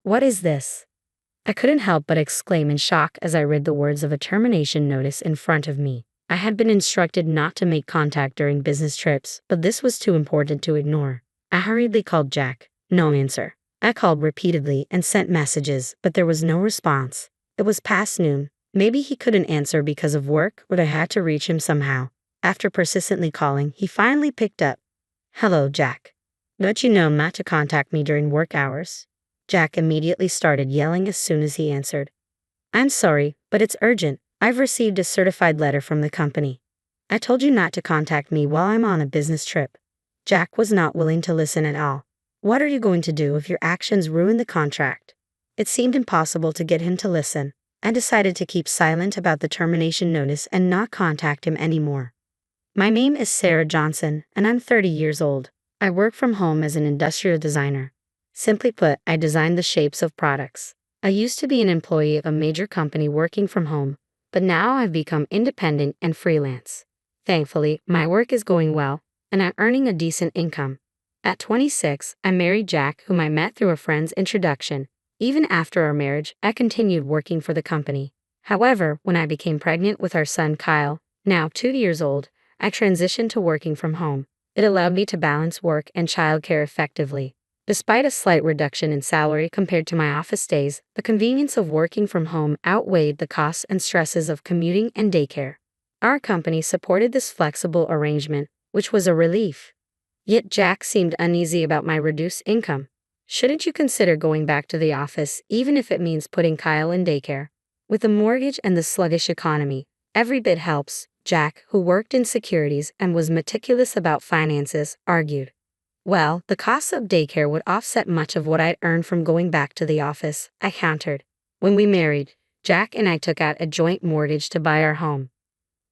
What is this? I couldn't help but exclaim in shock as I read the words of a termination notice in front of me. I had been instructed not to make contact during business trips, but this was too important to ignore. I hurriedly called Jack. No answer. I called repeatedly and sent messages, but there was no response. It was past noon. Maybe he couldn't answer because of work, or I had to reach him somehow. After persistently calling, he finally picked up. Hello, Jack. Don't you know not to contact me during work hours? Jack immediately started yelling as soon as he answered. I'm sorry, but it's urgent. I've received a certified letter from the company. I told you not to contact me while I'm on a business trip. Jack was not willing to listen at all. What are you going to do if your actions ruin the contract? It seemed impossible to get him to listen. I decided to keep silent about the termination notice and not contact him anymore. My name is Sarah Johnson, and I'm 30 years old. I work from home as an industrial designer. Simply put, I design the shapes of products. I used to be an employee of a major company working from home, but now I've become independent and freelance. Thankfully, my work is going well, and I'm earning a decent income. At 26, I married Jack, whom I met through a friend's introduction. Even after our marriage, I continued working for the company. However, when I became pregnant with our son Kyle, now 2 years old, I transitioned to working from home. It allowed me to balance work and childcare effectively. Despite a slight reduction in salary compared to my office days, the convenience of working from home outweighed the costs and stresses of commuting and daycare. Our company supported this flexible arrangement, which was a relief. Yet Jack seemed uneasy about my reduced income. Shouldn't you consider going back to the office, even if it means putting Kyle in daycare? With the mortgage and the sluggish economy, every bit helps, Jack, who worked in securities and was meticulous about finances, argued. Well, the costs of daycare would offset much of what I'd earned from going back to the office, I countered. When we married, Jack and I took out a joint mortgage to buy our home.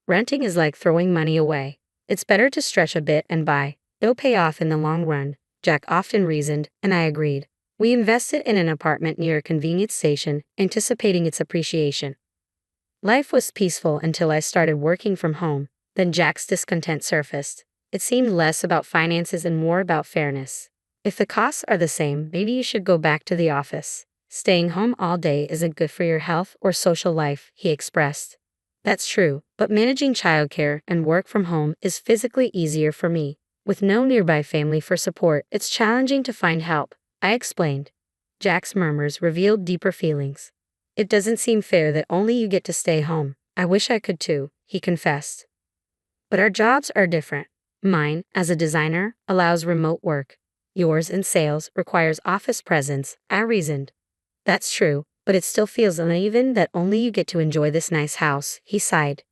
Renting is like throwing money away. It's better to stretch a bit and buy. It'll pay off in the long run, Jack often reasoned, and I agreed. We invested in an apartment near a convenience station, anticipating its appreciation. Life was peaceful until I started working from home. Then Jack's discontent surfaced. It seemed less about finances and more about fairness. If the costs are the same, maybe you should go back to the office. Staying home all day isn't good for your health or social life, he expressed. That's true, but managing childcare and work from home is physically easier for me. With no nearby family for support, it's challenging to find help, I explained. Jack's murmurs revealed deeper feelings. It doesn't seem fair that only you get to stay home. I wish I could too, he confessed. But our jobs are different. Mine, as a designer, allows remote work. Yours in sales requires office presence, I reasoned. That's true, but it still feels uneven that only you get to enjoy this nice house, he sighed.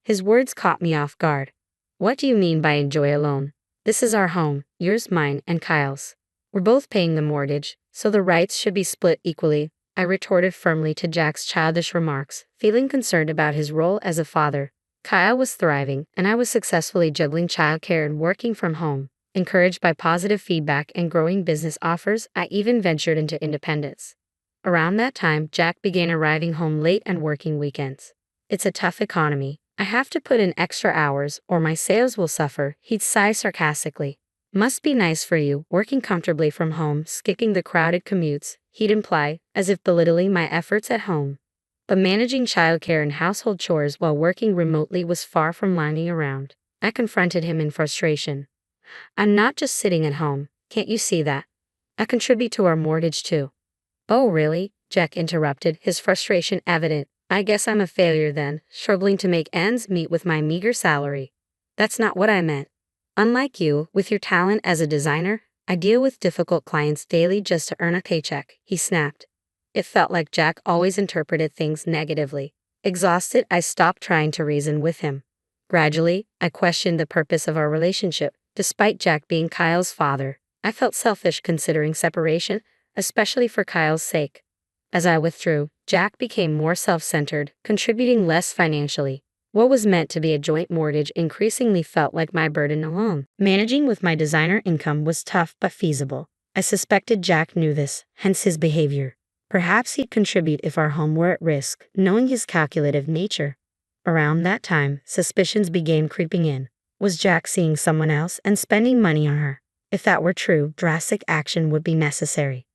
His words caught me off guard. What do you mean by enjoy alone? This is our home, yours, mine, and Kyle's. We're both paying the mortgage, so the rights should be split equally, I retorted firmly to Jack's childish remarks, feeling concerned about his role as a father. Kyle was thriving, and I was successfully juggling childcare and working from home. Encouraged by positive feedback and growing business offers, I even ventured into independence. Around that time, Jack began arriving home late and working weekends. It's a tough economy. I have to put in extra hours, or my sales will suffer, he'd sigh sarcastically. Must be nice for you, working comfortably from home, skipping the crowded commutes, he'd imply, as if belittling my efforts at home. But managing childcare and household chores while working remotely was far from lying around. I confronted him in frustration. I'm not just sitting at home, can't you see that? I contribute to our mortgage too. Oh really? Jack interrupted, his frustration evident. I guess I'm a failure then, struggling to make ends meet with my meager salary. That's not what I meant. Unlike you, with your talent as a designer, I deal with difficult clients daily just to earn a paycheck, he snapped. It felt like Jack always interpreted things negatively. Exhausted, I stopped trying to reason with him. Gradually, I questioned the purpose of our relationship. Despite Jack being Kyle's father, I felt selfish considering separation, especially for Kyle's sake. As I withdrew, Jack became more self-centered, contributing less financially. What was meant to be a joint mortgage increasingly felt like my burden alone. Managing with my designer income was tough but feasible. I suspected Jack knew this, hence his behavior. Perhaps he'd contribute if our home were at risk, knowing his calculative nature. Around that time, suspicions began creeping in. Was Jack seeing someone else and spending money on her? If that were true, drastic action would be necessary.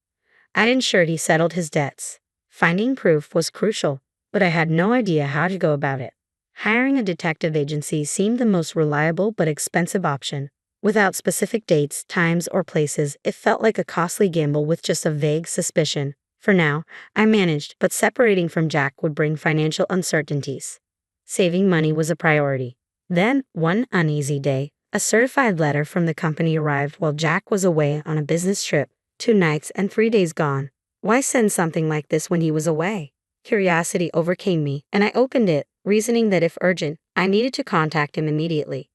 I ensured he settled his debts. Finding proof was crucial, but I had no idea how to go about it. Hiring a detective agency seemed the most reliable but expensive option. Without specific dates, times, or places, it felt like a costly gamble with just a vague suspicion. For now, I managed, but separating from Jack would bring financial uncertainties. Saving money was a priority. Then, one uneasy day, a certified letter from the company arrived while Jack was away on a business trip, 2 nights and 3 days gone. Why send something like this when he was away? Curiosity overcame me, and I opened it, reasoning that if urgent, I needed to contact him immediately.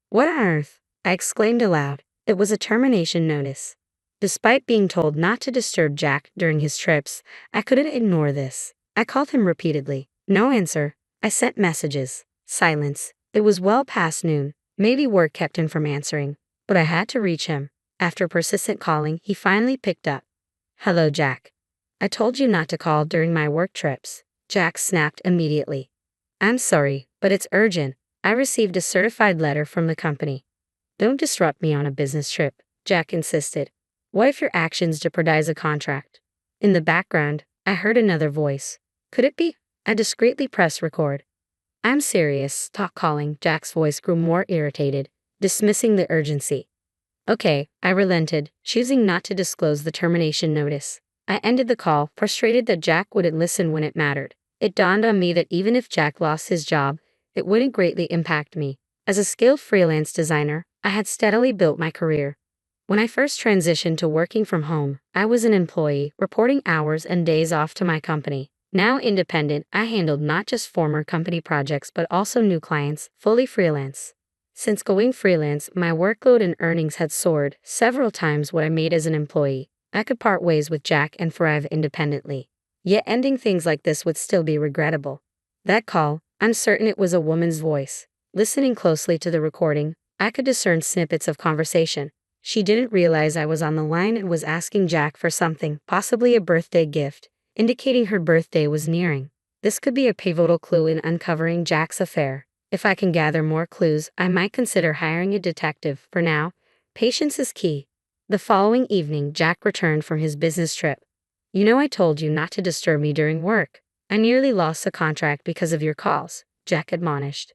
What on earth? I exclaimed aloud. It was a termination notice. Despite being told not to disturb Jack during his trips, I couldn't ignore this. I called him repeatedly. No answer. I sent messages. Silence. It was well past noon. Maybe work kept him from answering, but I had to reach him. After persistent calling, he finally picked up. Hello, Jack. I told you not to call during my work trips. Jack snapped immediately. I'm sorry, but it's urgent. I received a certified letter from the company. Don't disrupt me on a business trip, Jack insisted. What if your actions jeopardize a contract? In the background, I heard another voice. Could it be? I discreetly pressed record. I'm serious, stop calling. Jack's voice grew more irritated, dismissing the urgency. Okay, I relented, choosing not to disclose the termination notice. I ended the call, frustrated that Jack wouldn't listen when it mattered. It dawned on me that even if Jack lost his job, it wouldn't greatly impact me. As a skilled freelance designer, I had steadily built my career. When I first transitioned to working from home, I was an employee, reporting hours and days off to my company. Now independent, I handled not just former company projects but also new clients, fully freelance. Since going freelance, my workload and earnings had soared, several times what I made as an employee. I could part ways with Jack and thrive independently. Yet ending things like this would still be regrettable. That call, I'm certain it was a woman's voice. Listening closely to the recording, I could discern snippets of conversation. She didn't realize I was on the line and was asking Jack for something, possibly a birthday gift, indicating her birthday was nearing. This could be a pivotal clue in uncovering Jack's affair. If I can gather more clues, I might consider hiring a detective. For now, patience is key. The following evening, Jack returned from his business trip. You know, I told you not to disturb me during work. I nearly lost the contract because of your calls, Jack admonished.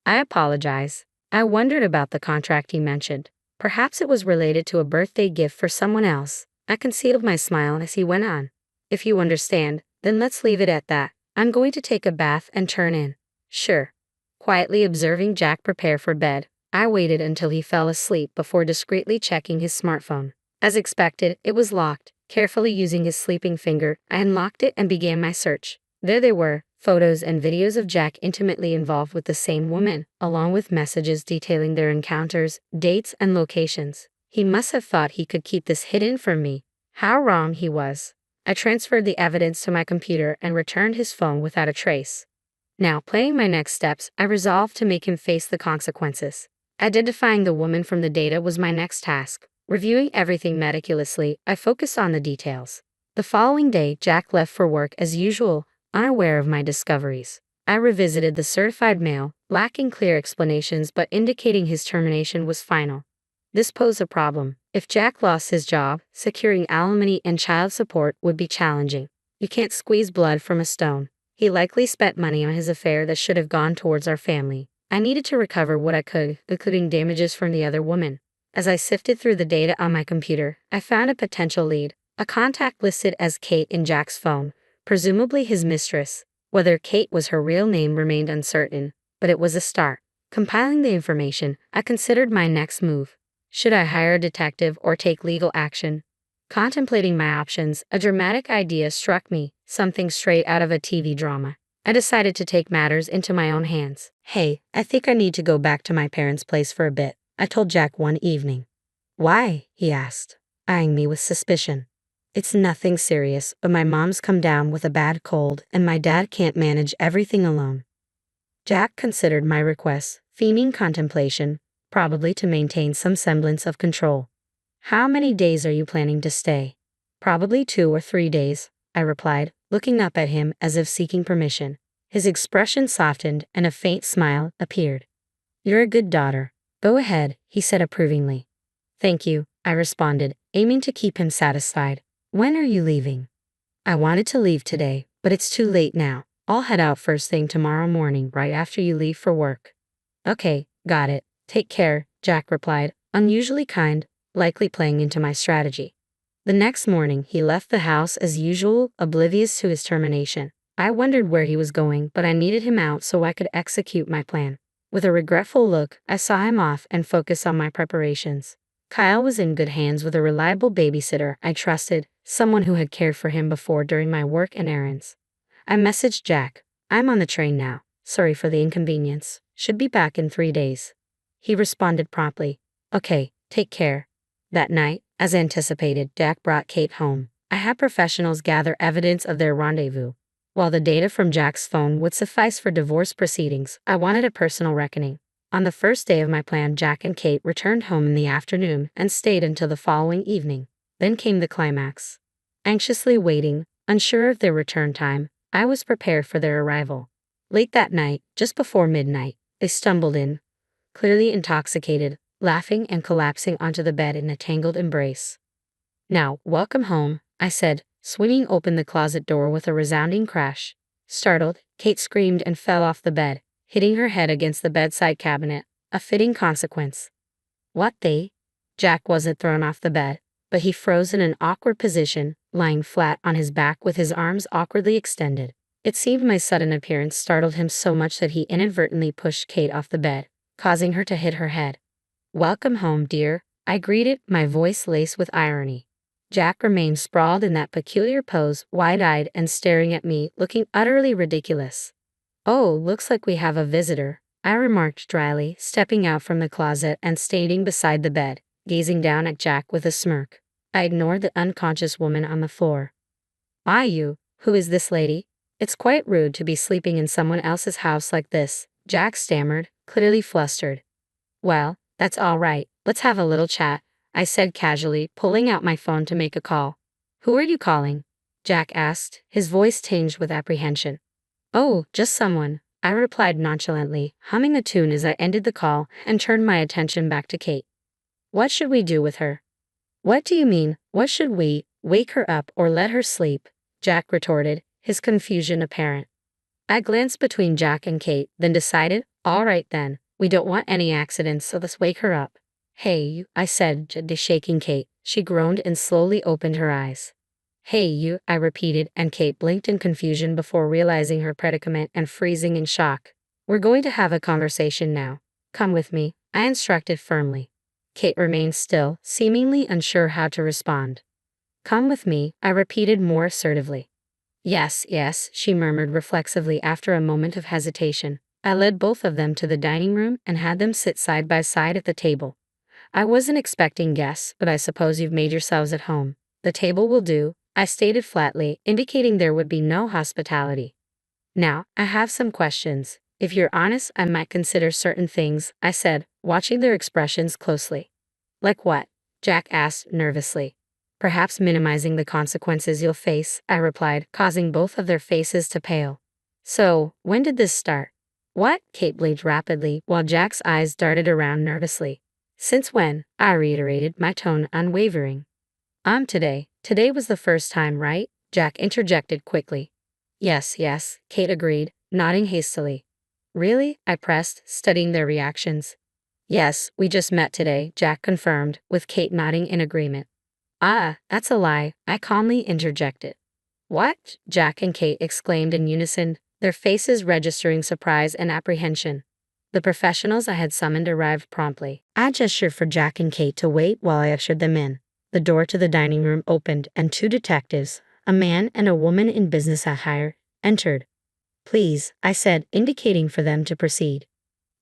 I apologize. I wondered about the contract he mentioned. Perhaps it was related to a birthday gift for someone else. I concealed my smile as he went on. If you understand, then let's leave it at that. I'm going to take a bath and turn in. Sure. Quietly observing Jack prepare for bed, I waited until he fell asleep before discreetly checking his smartphone. As expected, it was locked. Carefully using his sleeping finger, I unlocked it and began my search. There they were, photos and videos of Jack intimately involved with the same woman, along with messages detailing their encounters, dates, and locations. He must have thought he could keep this hidden from me. How wrong he was. I transferred the evidence to my computer and returned his phone without a trace. Now, planning my next steps, I resolved to make him face the consequences. Identifying the woman from the data was my next task. Reviewing everything meticulously, I focused on the details. The following day, Jack left for work as usual, unaware of my discoveries. I revisited the certified mail, lacking clear explanations but indicating his termination was final. This posed a problem. If Jack lost his job, securing alimony and child support would be challenging. You can't squeeze blood from a stone. He likely spent money on his affair that should have gone towards our family. I needed to recover what I could, including damages from the other woman. As I sifted through the data on my computer, I found a potential lead, a contact listed as Kate in Jack's phone, presumably his mistress. Whether Kate was her real name remained uncertain, but it was a start. Compiling the information, I considered my next move. Should I hire a detective or take legal action? Contemplating my options, a dramatic idea struck me, something straight out of a TV drama. I decided to take matters into my own hands. Hey, I think I need to go back to my parents' place for a bit, I told Jack one evening. Why? He asked, eyeing me with suspicion. It's nothing serious, but my mom's come down with a bad cold and my dad can't manage everything alone. Jack considered my request, feigning contemplation, probably to maintain some semblance of control. How many days are you planning to stay? Probably 2 or 3 days, I replied, looking up at him as if seeking permission. His expression softened and a faint smile appeared. You're a good daughter. Go ahead, he said approvingly. Thank you, I responded, aiming to keep him satisfied. When are you leaving? I wanted to leave today, but it's too late now. I'll head out first thing tomorrow morning, right after you leave for work. Okay, got it. Take care, Jack replied, unusually kind, likely playing into my strategy. The next morning, he left the house as usual, oblivious to his termination. I wondered where he was going, but I needed him out so I could execute my plan. With a regretful look, I saw him off and focused on my preparations. Kyle was in good hands with a reliable babysitter I trusted, someone who had cared for him before during my work and errands. I messaged Jack. I'm on the train now. Sorry for the inconvenience. Should be back in 3 days. He responded promptly. Okay, take care. That night, as anticipated, Jack brought Kate home. I had professionals gather evidence of their rendezvous. While the data from Jack's phone would suffice for divorce proceedings, I wanted a personal reckoning. On the first day of my plan, Jack and Kate returned home in the afternoon and stayed until the following evening. Then came the climax. Anxiously waiting, unsure of their return time, I was prepared for their arrival. Late that night, just before midnight, they stumbled in, clearly intoxicated, laughing and collapsing onto the bed in a tangled embrace. Now, welcome home, I said, swinging open the closet door with a resounding crash. Startled, Kate screamed and fell off the bed, hitting her head against the bedside cabinet, a fitting consequence. What the? Jack wasn't thrown off the bed, but he froze in an awkward position, lying flat on his back with his arms awkwardly extended. It seemed my sudden appearance startled him so much that he inadvertently pushed Kate off the bed, causing her to hit her head. Welcome home, dear, I greeted, my voice laced with irony. Jack remained sprawled in that peculiar pose, wide-eyed and staring at me, looking utterly ridiculous. Oh, looks like we have a visitor, I remarked dryly, stepping out from the closet and standing beside the bed, gazing down at Jack with a smirk. I ignored the unconscious woman on the floor. Why you? Who is this lady? It's quite rude to be sleeping in someone else's house like this, Jack stammered, clearly flustered. Well, that's all right, let's have a little chat, I said casually, pulling out my phone to make a call. Who are you calling? Jack asked, his voice tinged with apprehension. Oh, just someone, I replied nonchalantly, humming a tune as I ended the call and turned my attention back to Kate. What should we do with her? What do you mean, what should we, wake her up or let her sleep? Jack retorted, his confusion apparent. I glanced between Jack and Kate, then decided, all right then, we don't want any accidents, so let's wake her up. Hey, you, I said, gently shaking Kate. She groaned and slowly opened her eyes. Hey, you, I repeated, and Kate blinked in confusion before realizing her predicament and freezing in shock. We're going to have a conversation now. Come with me, I instructed firmly. Kate remained still, seemingly unsure how to respond. Come with me, I repeated more assertively. Yes, yes, she murmured reflexively after a moment of hesitation. I led both of them to the dining room and had them sit side by side at the table. I wasn't expecting guests, but I suppose you've made yourselves at home. The table will do, I stated flatly, indicating there would be no hospitality. Now, I have some questions. If you're honest, I might consider certain things, I said, watching their expressions closely. Like what? Jack asked nervously. Perhaps minimizing the consequences you'll face, I replied, causing both of their faces to pale. So, when did this start? What? Kate blinked rapidly, while Jack's eyes darted around nervously. Since when? I reiterated, my tone unwavering. Today. Today was the first time, right? Jack interjected quickly. Yes, yes, Kate agreed, nodding hastily. Really? I pressed, studying their reactions. Yes, we just met today, Jack confirmed, with Kate nodding in agreement. Ah, that's a lie, I calmly interjected. What? Jack and Kate exclaimed in unison, their faces registering surprise and apprehension. The professionals I had summoned arrived promptly. I gestured for Jack and Kate to wait while I ushered them in. The door to the dining room opened and 2 detectives, a man and a woman in business attire, entered. Please, I said, indicating for them to proceed.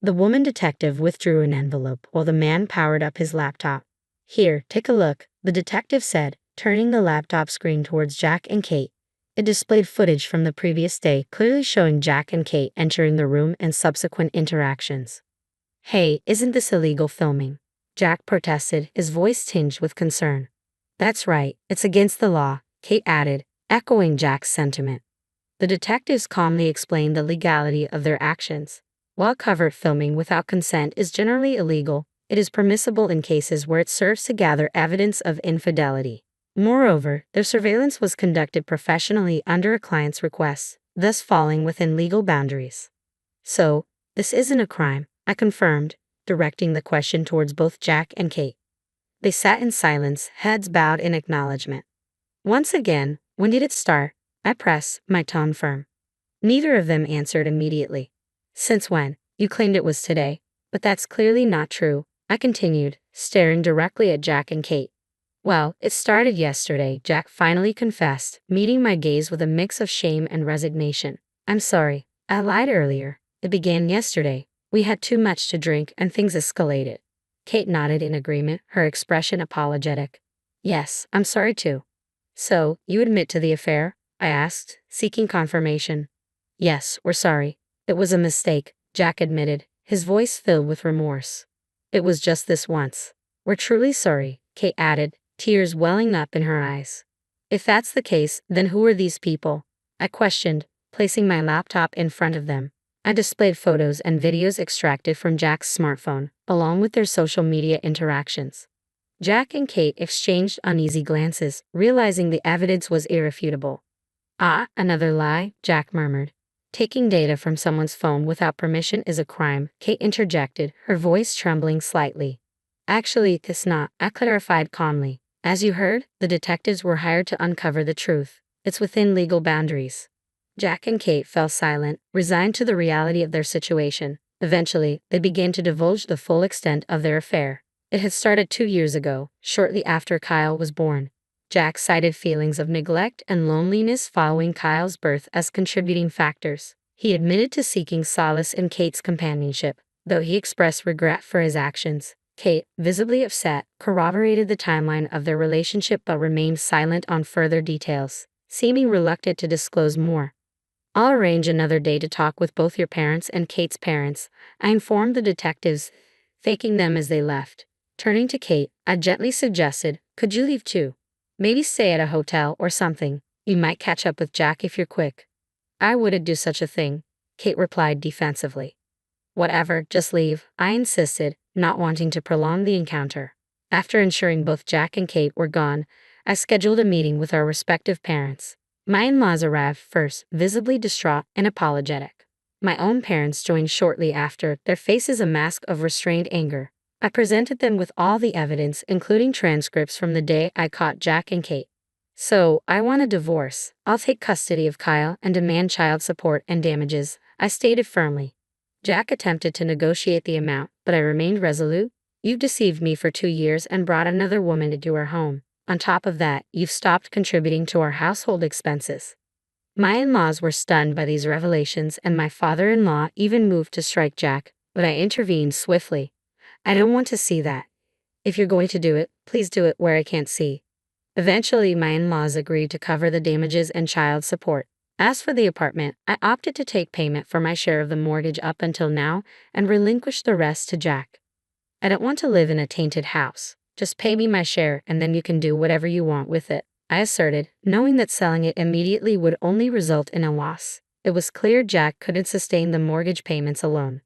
The woman detective withdrew an envelope while the man powered up his laptop. Here, take a look, the detective said, turning the laptop screen towards Jack and Kate. It displayed footage from the previous day, clearly showing Jack and Kate entering the room and subsequent interactions. Hey, isn't this illegal filming? Jack protested, his voice tinged with concern. That's right, it's against the law, Kate added, echoing Jack's sentiment. The detectives calmly explained the legality of their actions. While covert filming without consent is generally illegal, it is permissible in cases where it serves to gather evidence of infidelity. Moreover, their surveillance was conducted professionally under a client's request, thus falling within legal boundaries. So, this isn't a crime, I confirmed, directing the question towards both Jack and Kate. They sat in silence, heads bowed in acknowledgement. Once again, when did it start? I pressed, my tone firm. Neither of them answered immediately. Since when? You claimed it was today, but that's clearly not true, I continued, staring directly at Jack and Kate. Well, it started yesterday, Jack finally confessed, meeting my gaze with a mix of shame and resignation. I'm sorry, I lied earlier. It began yesterday. We had too much to drink and things escalated. Kate nodded in agreement, her expression apologetic. Yes, I'm sorry too. So, you admit to the affair? I asked, seeking confirmation. Yes, we're sorry. It was a mistake, Jack admitted, his voice filled with remorse. It was just this once. We're truly sorry, Kate added, tears welling up in her eyes. If that's the case, then who are these people? I questioned, placing my laptop in front of them. I displayed photos and videos extracted from Jack's smartphone, along with their social media interactions. Jack and Kate exchanged uneasy glances, realizing the evidence was irrefutable. Ah, another lie, Jack murmured. Taking data from someone's phone without permission is a crime, Kate interjected, her voice trembling slightly. Actually, it's not, I clarified calmly. As you heard, the detectives were hired to uncover the truth. It's within legal boundaries. Jack and Kate fell silent, resigned to the reality of their situation. Eventually, they began to divulge the full extent of their affair. It had started 2 years ago, shortly after Kyle was born. Jack cited feelings of neglect and loneliness following Kyle's birth as contributing factors. He admitted to seeking solace in Kate's companionship, though he expressed regret for his actions. Kate, visibly upset, corroborated the timeline of their relationship but remained silent on further details, seeming reluctant to disclose more. I'll arrange another day to talk with both your parents and Kate's parents, I informed the detectives, thanking them as they left. Turning to Kate, I gently suggested, could you leave too? Maybe stay at a hotel or something. You might catch up with Jack if you're quick. I wouldn't do such a thing, Kate replied defensively. Whatever, just leave, I insisted, not wanting to prolong the encounter. After ensuring both Jack and Kate were gone, I scheduled a meeting with our respective parents. My in-laws arrived first, visibly distraught and apologetic. My own parents joined shortly after, their faces a mask of restrained anger. I presented them with all the evidence, including transcripts from the day I caught Jack and Kate. So, I want a divorce. I'll take custody of Kyle and demand child support and damages, I stated firmly. Jack attempted to negotiate the amount, but I remained resolute. You've deceived me for 2 years and brought another woman into our home. On top of that, you've stopped contributing to our household expenses. My in-laws were stunned by these revelations and my father-in-law even moved to strike Jack, but I intervened swiftly. I don't want to see that. If you're going to do it, please do it where I can't see. Eventually, my in-laws agreed to cover the damages and child support. As for the apartment, I opted to take payment for my share of the mortgage up until now and relinquish the rest to Jack. I don't want to live in a tainted house. Just pay me my share and then you can do whatever you want with it, I asserted, knowing that selling it immediately would only result in a loss. It was clear Jack couldn't sustain the mortgage payments alone.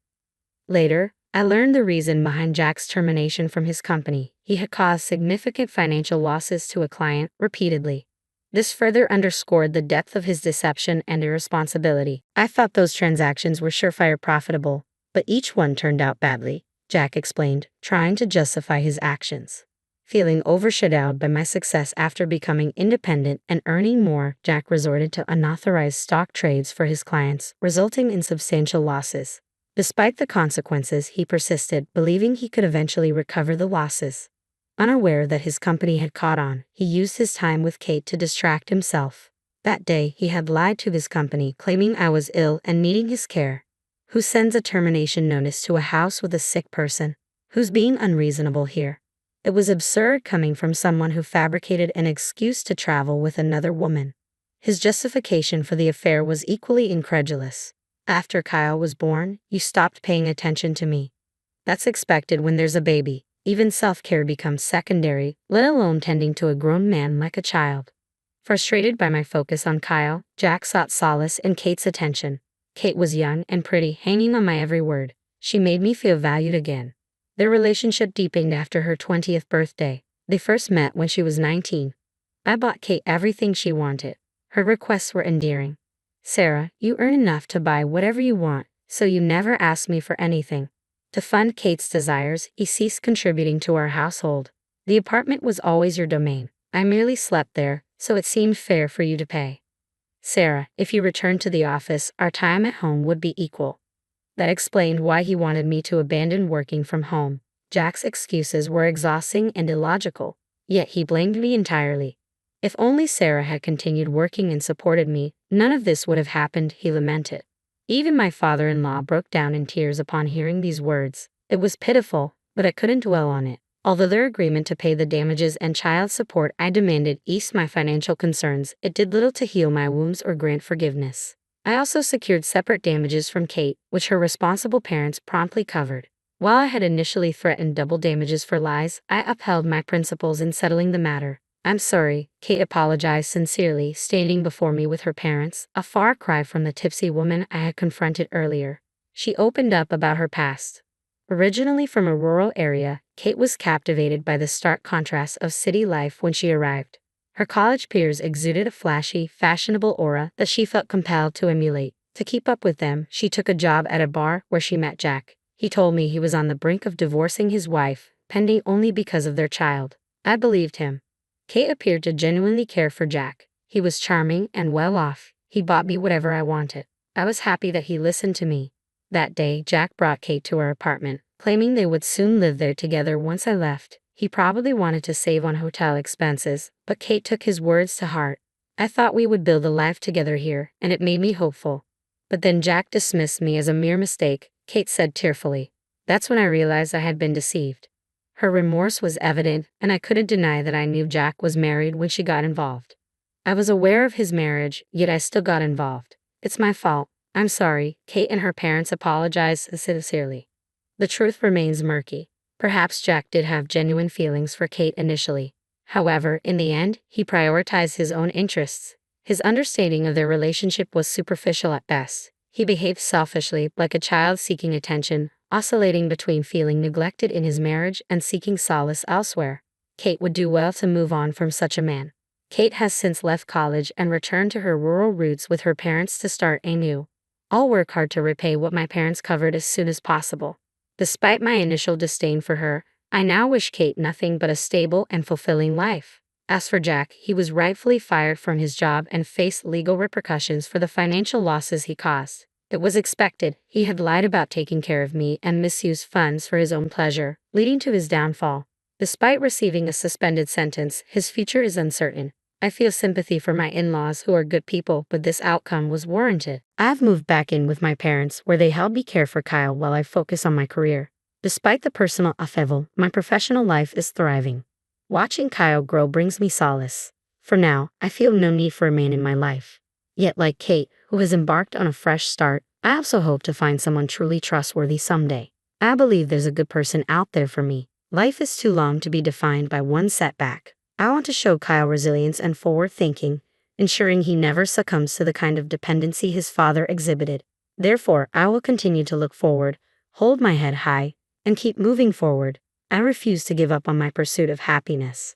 Later, I learned the reason behind Jack's termination from his company. He had caused significant financial losses to a client repeatedly. This further underscored the depth of his deception and irresponsibility. I thought those transactions were surefire profitable, but each one turned out badly, Jack explained, trying to justify his actions. Feeling overshadowed by my success after becoming independent and earning more, Jack resorted to unauthorized stock trades for his clients, resulting in substantial losses. Despite the consequences, he persisted, believing he could eventually recover the losses. Unaware that his company had caught on, he used his time with Kate to distract himself. That day, he had lied to his company, claiming I was ill and needing his care. Who sends a termination notice to a house with a sick person? Who's being unreasonable here? It was absurd coming from someone who fabricated an excuse to travel with another woman. His justification for the affair was equally incredulous. After Kyle was born, you stopped paying attention to me. That's expected when there's a baby. Even self-care becomes secondary, let alone tending to a grown man like a child. Frustrated by my focus on Kyle, Jack sought solace in Kate's attention. Kate was young and pretty, hanging on my every word. She made me feel valued again. Their relationship deepened after her 20th birthday. They first met when she was 19. I bought Kate everything she wanted. Her requests were endearing. Sarah, you earn enough to buy whatever you want, so you never ask me for anything. To fund Kate's desires, he ceased contributing to our household. The apartment was always your domain. I merely slept there, so it seemed fair for you to pay. Sarah, if you returned to the office, our time at home would be equal. That explained why he wanted me to abandon working from home. Jack's excuses were exhausting and illogical, yet he blamed me entirely. If only Sarah had continued working and supported me, none of this would have happened, he lamented. Even my father-in-law broke down in tears upon hearing these words. It was pitiful, but I couldn't dwell on it. Although their agreement to pay the damages and child support I demanded eased my financial concerns, it did little to heal my wounds or grant forgiveness. I also secured separate damages from Kate, which her responsible parents promptly covered. While I had initially threatened double damages for lies, I upheld my principles in settling the matter. I'm sorry, Kate apologized sincerely, standing before me with her parents, a far cry from the tipsy woman I had confronted earlier. She opened up about her past. Originally from a rural area, Kate was captivated by the stark contrast of city life when she arrived. Her college peers exuded a flashy, fashionable aura that she felt compelled to emulate. To keep up with them, she took a job at a bar where she met Jack. He told me he was on the brink of divorcing his wife, pending only because of their child. I believed him. Kate appeared to genuinely care for Jack. He was charming and well off. He bought me whatever I wanted. I was happy that he listened to me. That day, Jack brought Kate to our apartment, claiming they would soon live there together once I left. He probably wanted to save on hotel expenses, but Kate took his words to heart. I thought we would build a life together here, and it made me hopeful. But then Jack dismissed me as a mere mistake, Kate said tearfully. That's when I realized I had been deceived. Her remorse was evident, and I couldn't deny that I knew Jack was married when she got involved. I was aware of his marriage, yet I still got involved. It's my fault. I'm sorry, Kate and her parents apologized sincerely. The truth remains murky. Perhaps Jack did have genuine feelings for Kate initially. However, in the end, he prioritized his own interests. His understanding of their relationship was superficial at best. He behaved selfishly, like a child seeking attention, oscillating between feeling neglected in his marriage and seeking solace elsewhere. Kate would do well to move on from such a man. Kate has since left college and returned to her rural roots with her parents to start anew. I'll work hard to repay what my parents covered as soon as possible. Despite my initial disdain for her, I now wish Kate nothing but a stable and fulfilling life. As for Jack, he was rightfully fired from his job and faced legal repercussions for the financial losses he caused. It was expected. He had lied about taking care of me and misused funds for his own pleasure, leading to his downfall. Despite receiving a suspended sentence, his future is uncertain. I feel sympathy for my in-laws who are good people, but this outcome was warranted. I've moved back in with my parents, where they help me care for Kyle while I focus on my career. Despite the personal upheaval, my professional life is thriving. Watching Kyle grow brings me solace. For now, I feel no need for a man in my life. Yet like Kate, who has embarked on a fresh start, I also hope to find someone truly trustworthy someday. I believe there's a good person out there for me. Life is too long to be defined by one setback. I want to show Kyle resilience and forward thinking, ensuring he never succumbs to the kind of dependency his father exhibited. Therefore, I will continue to look forward, hold my head high, and keep moving forward. I refuse to give up on my pursuit of happiness.